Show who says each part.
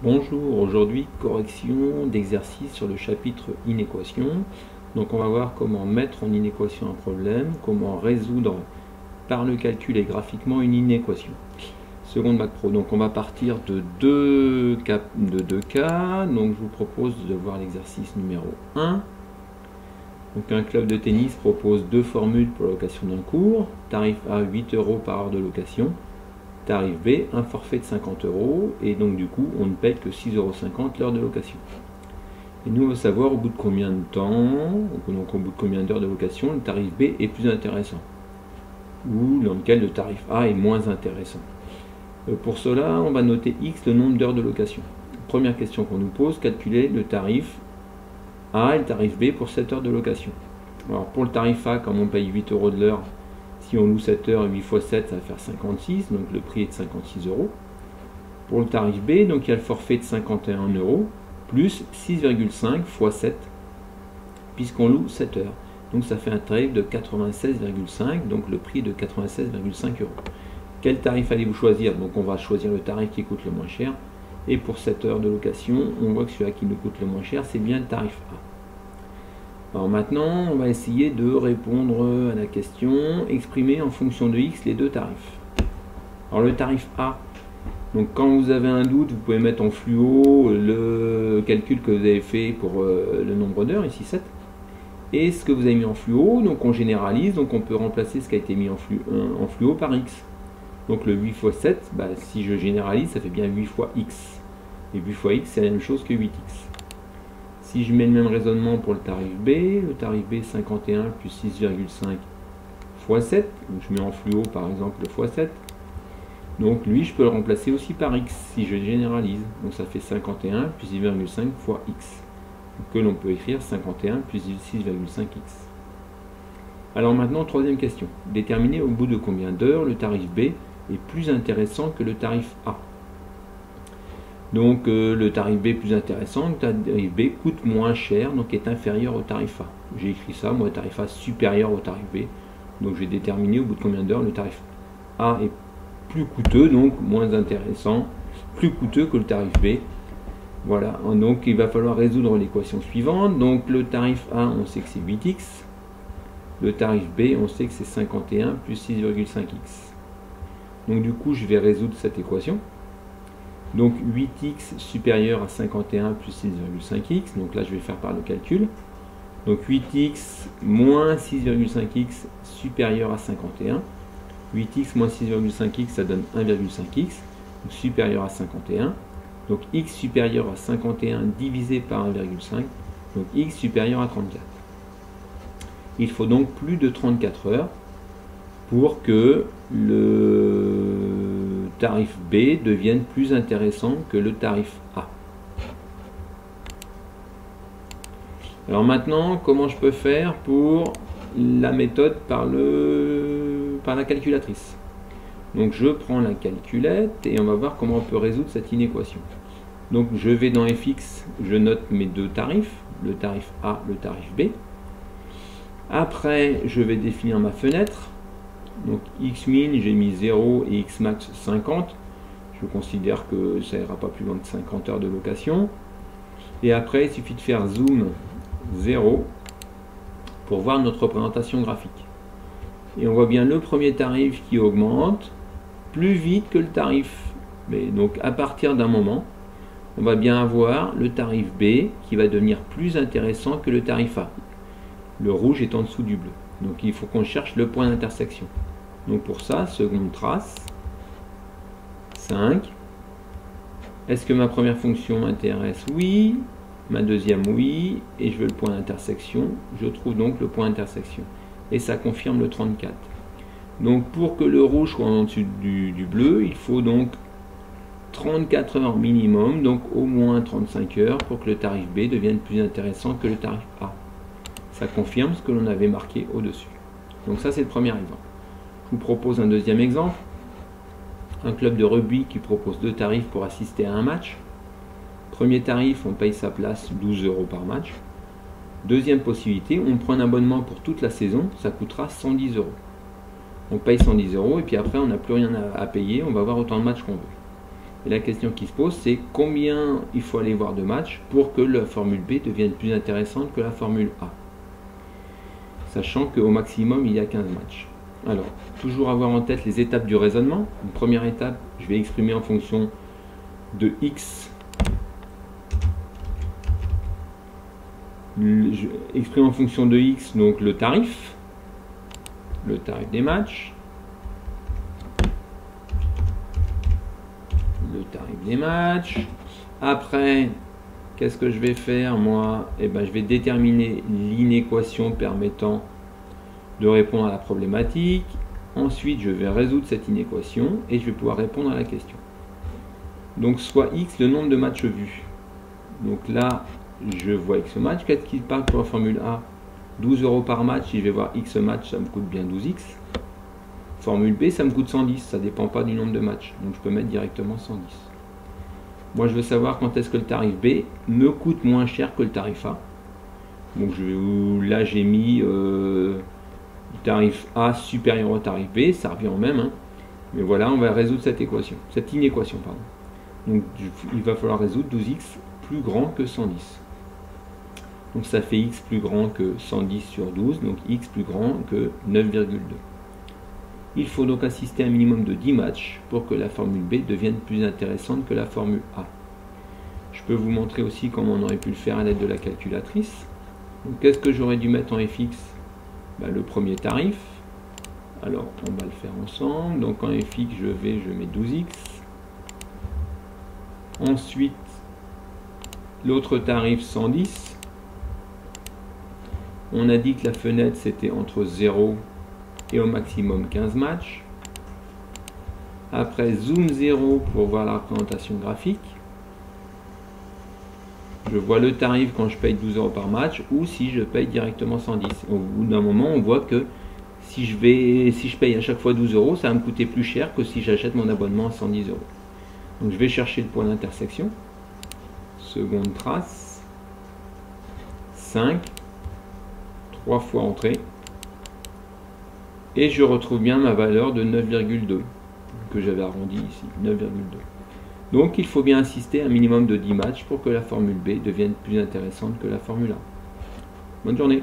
Speaker 1: Bonjour, aujourd'hui correction d'exercice sur le chapitre inéquation. Donc on va voir comment mettre en inéquation un problème, comment résoudre par le calcul et graphiquement une inéquation. Seconde Bac Pro, donc on va partir de deux cas. Donc je vous propose de voir l'exercice numéro 1. Donc un club de tennis propose deux formules pour la location d'un cours. Tarif A 8 € par heure de location. Tarif B, un forfait de 50 €, et donc du coup on ne paye que 6,50 € l'heure de location. Et nous on veut savoir au bout de combien de temps, donc au bout de combien d'heures de location, le tarif B est plus intéressant, ou dans lequel le tarif A est moins intéressant. Pour cela, on va noter X, le nombre d'heures de location. Première question qu'on nous pose, calculer le tarif A et le tarif B pour 7 heures de location. Alors pour le tarif A, comme on paye 8 € de l'heure, si on loue 7 heures, 8 x 7, ça va faire 56, donc le prix est de 56 €. Pour le tarif B, donc il y a le forfait de 51 €, plus 6,5 x 7, puisqu'on loue 7 heures. Donc ça fait un tarif de 96,5, donc le prix est de 96,5 €. Quel tarif allez-vous choisir? Donc on va choisir le tarif qui coûte le moins cher. Et pour 7 heures de location, on voit que celui qui nous coûte le moins cher, c'est bien le tarif A. Alors maintenant, on va essayer de répondre à la question, exprimer en fonction de X les deux tarifs. Alors le tarif A, donc quand vous avez un doute, vous pouvez mettre en fluo le calcul que vous avez fait pour le nombre d'heures, ici 7, et ce que vous avez mis en fluo, donc on généralise, donc on peut remplacer ce qui a été mis en fluo par X. Donc le 8 x 7, si je généralise, ça fait bien 8 fois X. Et 8 fois X, c'est la même chose que 8X. Si je mets le même raisonnement pour le tarif B 51 plus 6,5 x 7, donc je mets en fluo par exemple le x 7, donc lui je peux le remplacer aussi par X si je généralise, donc ça fait 51 plus 6,5 fois X, que l'on peut écrire 51 plus 6,5X. Alors maintenant, troisième question, déterminer au bout de combien d'heures le tarif B est plus intéressant que le tarif A. Donc le tarif B plus intéressant, le tarif B coûte moins cher, donc est inférieur au tarif A. J'ai écrit ça, moi, tarif A supérieur au tarif B. Donc j'ai déterminé au bout de combien d'heures le tarif A est plus coûteux, donc moins intéressant, plus coûteux que le tarif B. Voilà, donc il va falloir résoudre l'équation suivante. Donc le tarif A, on sait que c'est 8X. Le tarif B, on sait que c'est 51 plus 6,5X. Donc du coup, je vais résoudre cette équation. Donc 8x supérieur à 51 plus 6,5x, donc là je vais faire par le calcul. Donc 8x moins 6,5x supérieur à 51. 8x moins 6,5x, ça donne 1,5x, donc supérieur à 51. Donc x supérieur à 51 divisé par 1,5, donc x supérieur à 34. Il faut donc plus de 34 heures pour que le tarif B devienne plus intéressant que le tarif A. Alors maintenant, comment je peux faire pour la méthode par la calculatrice? Donc je prends la calculette et on va voir comment on peut résoudre cette inéquation. Donc je vais dans fx, je note mes deux tarifs, le tarif A, le tarif B. Après, je vais définir ma fenêtre. Donc xmin, j'ai mis 0 et xmax 50. Je considère que ça ira pas plus loin de 50 heures de location. Et après, il suffit de faire zoom 0 pour voir notre représentation graphique. Et on voit bien le premier tarif qui augmente plus vite que le tarif B. Donc à partir d'un moment, on va bien avoir le tarif B qui va devenir plus intéressant que le tarif A. Le rouge est en dessous du bleu. Donc il faut qu'on cherche le point d'intersection. Donc pour ça, seconde trace, 5. Est-ce que ma première fonction m'intéresse? Oui. Ma deuxième, oui. Et je veux le point d'intersection. Je trouve donc le point d'intersection. Et ça confirme le 34. Donc pour que le rouge soit en dessous du bleu, il faut donc 34 heures minimum, donc au moins 35 heures pour que le tarif B devienne plus intéressant que le tarif A. Ça confirme ce que l'on avait marqué au-dessus. Donc ça, c'est le premier exemple. Je vous propose un deuxième exemple. Un club de rugby qui propose deux tarifs pour assister à un match. Premier tarif, on paye sa place 12 € par match. Deuxième possibilité, on prend un abonnement pour toute la saison, ça coûtera 110 €. On paye 110 € et puis après on n'a plus rien à payer, on va voir autant de matchs qu'on veut. Et la question qui se pose, c'est combien il faut aller voir de matchs pour que la formule B devienne plus intéressante que la formule A. Sachant qu'au maximum, il y a 15 matchs. Alors, toujours avoir en tête les étapes du raisonnement. Une première étape, je vais exprimer en fonction de X. Je exprime en fonction de X, donc le tarif des matchs. Le tarif des matchs. Après, qu'est-ce que je vais faire moi? Eh ben, je vais déterminer l'inéquation permettant de répondre à la problématique. Ensuite, je vais résoudre cette inéquation et je vais pouvoir répondre à la question. Donc, soit X, le nombre de matchs vus. Donc là, je vois X match. Qu'est-ce qui parle pour la formule A? 12 € par match. Si je vais voir X match, ça me coûte bien 12X. Formule B, ça me coûte 110. Ça ne dépend pas du nombre de matchs. Donc, je peux mettre directement 110. Moi, je veux savoir quand est-ce que le tarif B me coûte moins cher que le tarif A. Donc, là, j'ai mis tarif A supérieur au tarif B. Ça revient au même. Hein. Mais voilà, on va résoudre cette inéquation. Donc, il va falloir résoudre 12X plus grand que 110. Donc, ça fait X plus grand que 110 sur 12. Donc, X plus grand que 9,2. Il faut donc assister à un minimum de 10 matchs pour que la formule B devienne plus intéressante que la formule A. Je peux vous montrer aussi comment on aurait pu le faire à l'aide de la calculatrice. Qu'est-ce que j'aurais dû mettre en fx? Le premier tarif. Alors, on va le faire ensemble. Donc, en fx, je mets 12x. Ensuite, l'autre tarif, 110. On a dit que la fenêtre, c'était entre 0 et au maximum 15 matchs. Après, zoom 0 pour voir la représentation graphique. Je vois le tarif quand je paye 12 € par match ou si je paye directement 110. Au bout d'un moment, on voit que si je paye à chaque fois 12 €, ça va me coûter plus cher que si j'achète mon abonnement à 110 €. Donc je vais chercher le point d'intersection. Seconde trace. 5. 3 fois entrée. Et je retrouve bien ma valeur de 9,2 que j'avais arrondi ici, 9,2. Donc il faut bien insister à un minimum de 10 matchs pour que la formule B devienne plus intéressante que la formule A. Bonne journée.